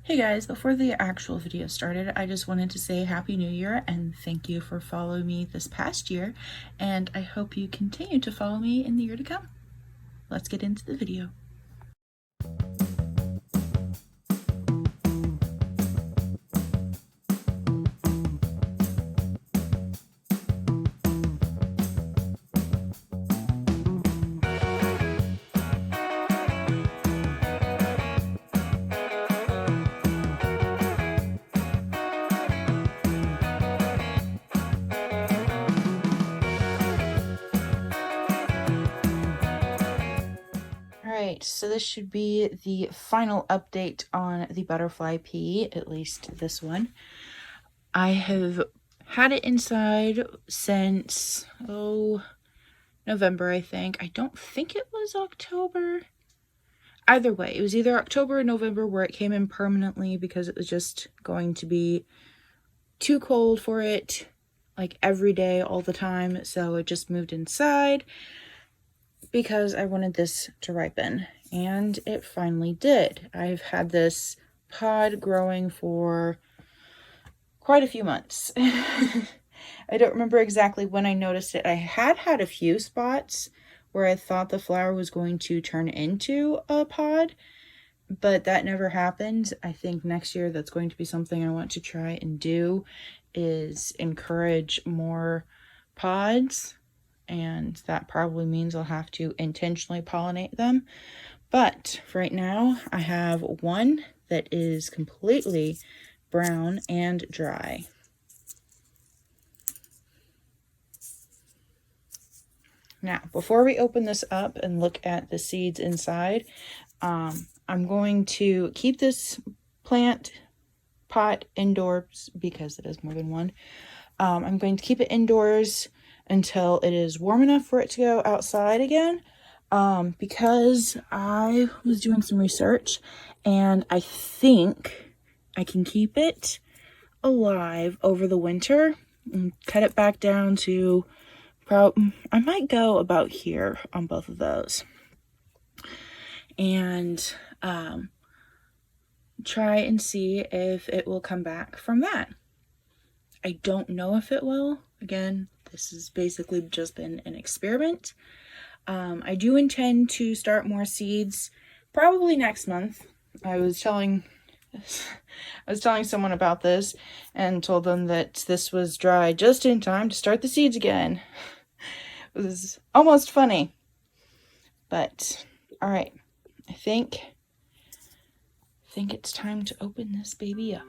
Hey guys, before the actual video started, I just wanted to say Happy New Year and thank you for following me this past year, and I hope you continue to follow me in the year to come. Let's get into the video. Alright, so this should be the final update on the butterfly pea, at least this one. I have had it inside since, November, I think. I don't think it was October. Either way, it was either October or November where it came in permanently because it was just going to be too cold for it, like every day, all the time. So it just moved inside because I wanted this to ripen, and it finally did. I've had this pod growing for quite a few months. I don't remember exactly when I noticed it. I had a few spots where I thought the flower was going to turn into a pod, but that never happened. I think next year that's going to be something I want to try and do, is encourage more pods, and that probably means I'll have to intentionally pollinate them. But for right now, I have one that is completely brown and dry. Now, before we open this up and look at the seeds inside, I'm going to keep this plant pot indoors because it is more than one. I'm going to keep it indoors until it is warm enough for it to go outside again, because I was doing some research and I think I can keep it alive over the winter and cut it back down to I might go about here on both of those, and try and see if it will come back from that. I don't know if it will. Again, this has basically just been an experiment. I do intend to start more seeds probably next month. I was telling someone about this and told them that this was dry just in time to start the seeds again. It was almost funny. But all right, I think it's time to open this baby up.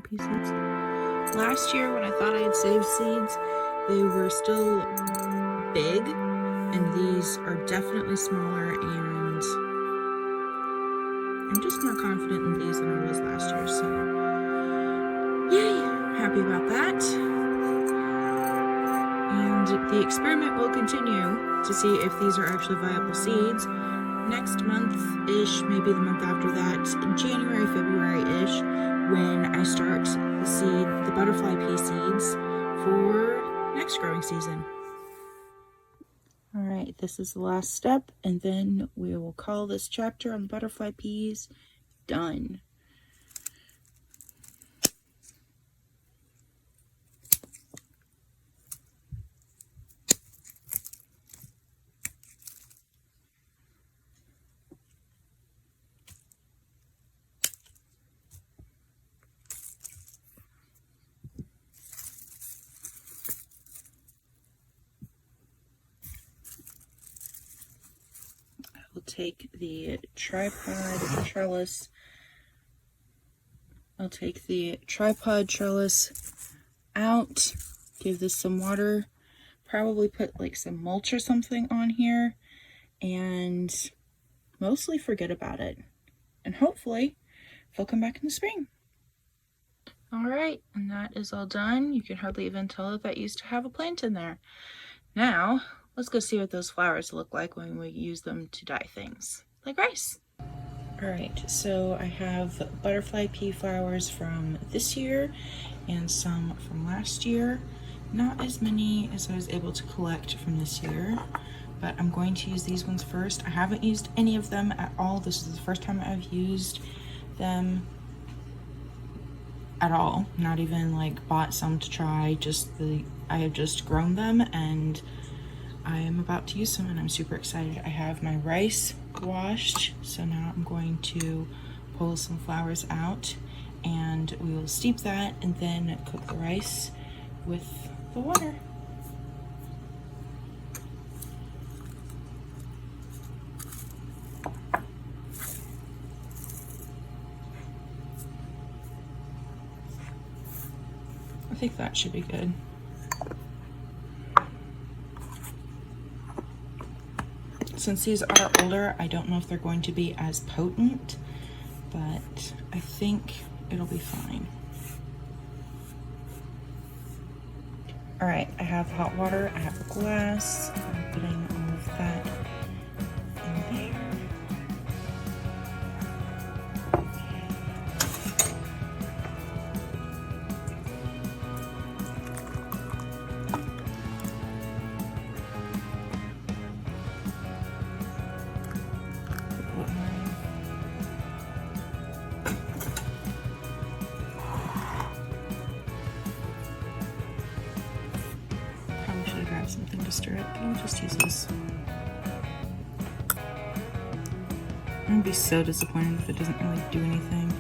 Pea seeds. Last year when I thought I had saved seeds, they were still big, and these are definitely smaller, and I'm just more confident in these than I was last year, so yay, happy about that. And the experiment will continue to see if these are actually viable seeds next month-ish, maybe the month after that, in January, February-ish, when I start the butterfly pea seeds for next growing season. All right, this is the last step, and then we will call this chapter on butterfly peas done. take the tripod trellis. I'll take the tripod trellis out, give this some water, probably put like some mulch or something on here, and mostly forget about it. And hopefully they'll come back in the spring. All right, and that is all done. You can hardly even tell that used to have a plant in there. Now, let's go see what those flowers look like when we use them to dye things, like rice. All right, so I have butterfly pea flowers from this year and some from last year. Not as many as I was able to collect from this year, but I'm going to use these ones first. I haven't used any of them at all. This is the first time I've used them at all. Not even like bought some to try, I have just grown them and I am about to use them and I'm super excited. I have my rice washed, so now I'm going to pull some flowers out and we will steep that and then cook the rice with the water. I think that should be good. Since these are older, I don't know if they're going to be as potent, but I think it'll be fine. All right, I have hot water, I have a glass. I'm putting all of that in there. Something to stir it, but I'll just use this. I'm gonna be so disappointed if it doesn't really do anything.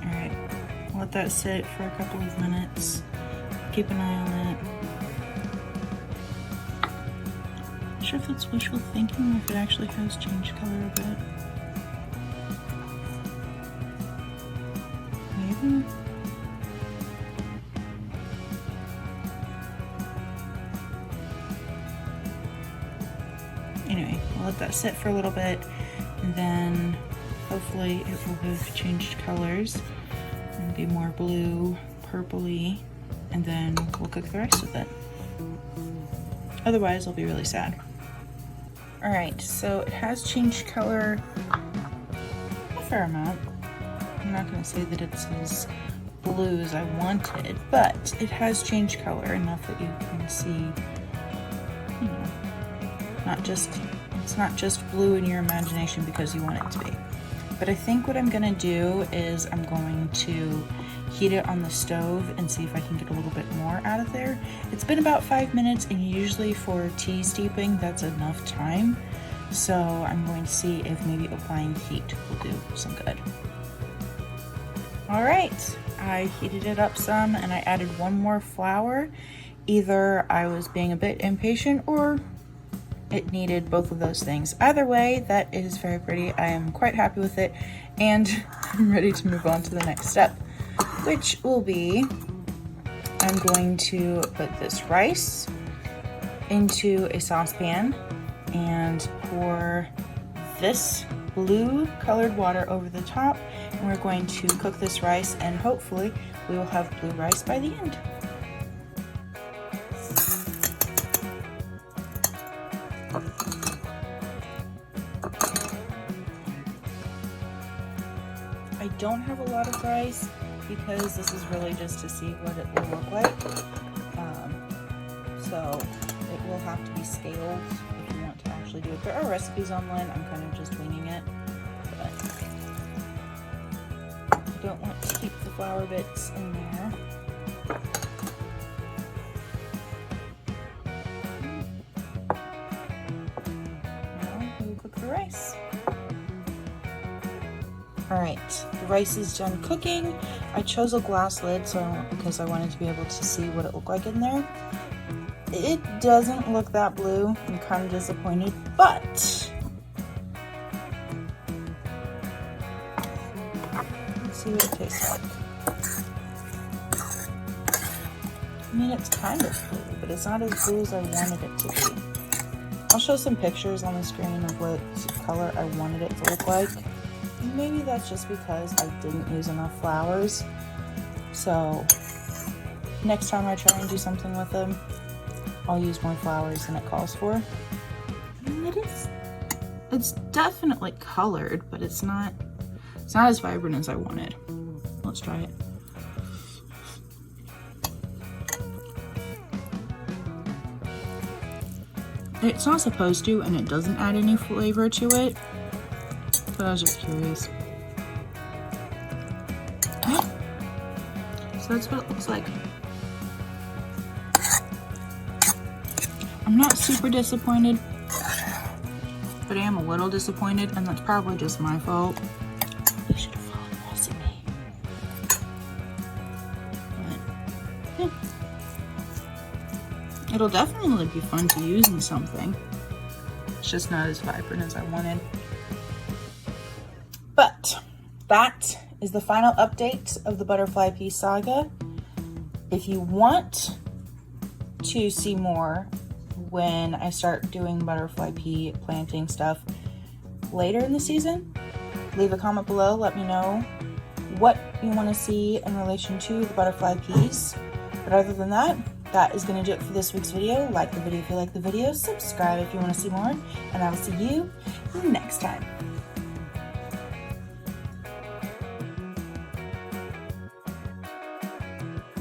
Alright, I'll let that sit for a couple of minutes. Keep an eye on it. Not sure if that's wishful thinking or if it actually has changed color a bit. Anyway, I'll let that sit for a little bit and then hopefully it will have changed colors and be more blue, purpley, and then we'll cook the rice with it. Otherwise, I'll be really sad. All right, so it has changed color a fair amount. I'm not going to say that it's as blue as I wanted, but it has changed color enough that you can see, you know, it's not just blue in your imagination because you want it to be. But I think what I'm going to do is I'm going to heat it on the stove and see if I can get a little bit more out of there. It's been about 5 minutes, and usually for tea steeping that's enough time. So I'm going to see if maybe applying heat will do some good. All right, I heated it up some and I added one more flower. Either I was being a bit impatient or it needed both of those things. Either way, that is very pretty. I am quite happy with it and I'm ready to move on to the next step, which will be I'm going to put this rice into a saucepan and pour this blue colored water over the top, and we're going to cook this rice and hopefully we will have blue rice by the end. I don't have a lot of rice because this is really just to see what it will look like. So it will have to be scaled if you want to actually do it. There are recipes online, I'm kind of just winging it. But I don't want to keep the flour bits in there. Now we will cook the rice. Alright, the rice is done cooking. I chose a glass lid because I wanted to be able to see what it looked like in there. It doesn't look that blue. I'm kind of disappointed, but let's see what it tastes like. I mean, it's kind of blue, but it's not as blue as I wanted it to be. I'll show some pictures on the screen of what color I wanted it to look like. Maybe that's just because I didn't use enough flowers. So next time I try and do something with them, I'll use more flowers than it calls for. I mean, it's definitely colored, but it's not as vibrant as I wanted. Let's try it. It's not supposed to, and it doesn't add any flavor to it, but I was just curious. Yeah. So that's what it looks like. I'm not super disappointed, but I am a little disappointed, and that's probably just my fault. I should have followed the recipe. But, yeah. It'll definitely be fun to use in something. It's just not as vibrant as I wanted. But that is the final update of the butterfly pea saga. If you want to see more when I start doing butterfly pea planting stuff later in the season, leave a comment below. Let me know what you want to see in relation to the butterfly peas. But other than that, that is going to do it for this week's video. Like the video if you like the video, subscribe if you want to see more, and I will see you next time.